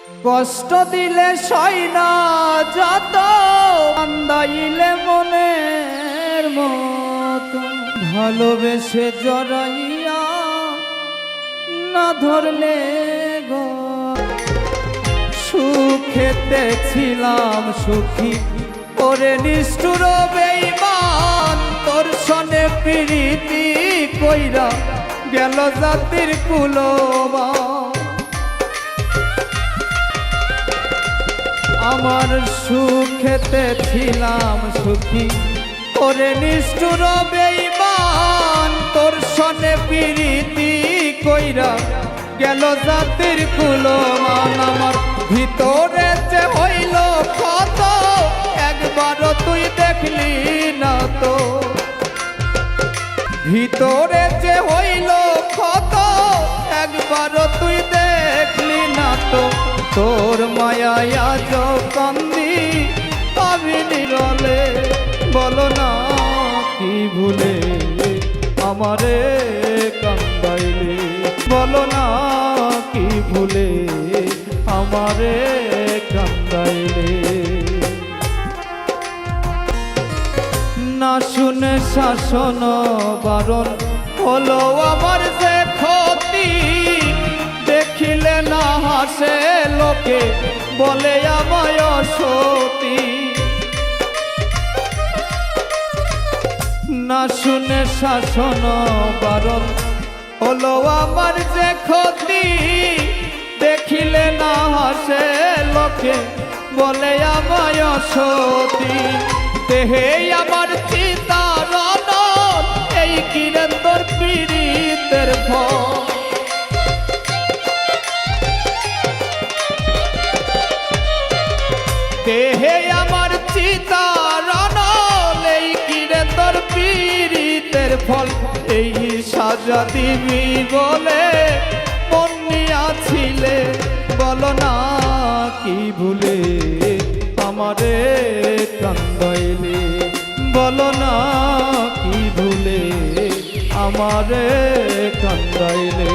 কষ্ট দিলে সই না যত কান্দাইলে মনের মতো ভালোবেসে জড়াইয়া না ধরলে গো সুখেতে ছিলাম সুখী ওরে নিষ্ঠুর বেঈমান তোর সনে প্রীতি কইরা গেল জাতির কুলবা আমার সুখেতে ছিলাম সুখী ওরে নিষ্ঠুর বেঈমান তোর সনে প্রীতি কইরা গেল জাতির কুলমান আমার ভিতরে যে হইল ক্ষত একবারও তুই দেখলি না তো ভিতরে যে হইল ক্ষত একবারও তুই দেখলি না তো তোর মায়ায় আজ কান্দি আমি নিরলে বলো না কি ভুলে আমারে কান্দাইলে বলো না কি ভুলে আমারে কান্দাইলে না শুনে শাসন বারণ হলো আমার যে ক্ষতি দেখিলে না হাসে লোকে বলে আমায় সতী না শুনে শাসন বারণ হলো আমার যে ক্ষতি দেখিলে না হাসে লোকে বলে আমায় সতী দেহে আমার চিতারণ এই কিরন্দর পীড়িতের ফল দেহে আমার চিতারণ এই কিরন্দর পীড়িতের ফল এই সাজা দিবি বলে মন নিয়াছিলে বলো না কি ভুলে আমারে কান্দাইলে বলো না কি ভুলে আমারে কান্দাইলে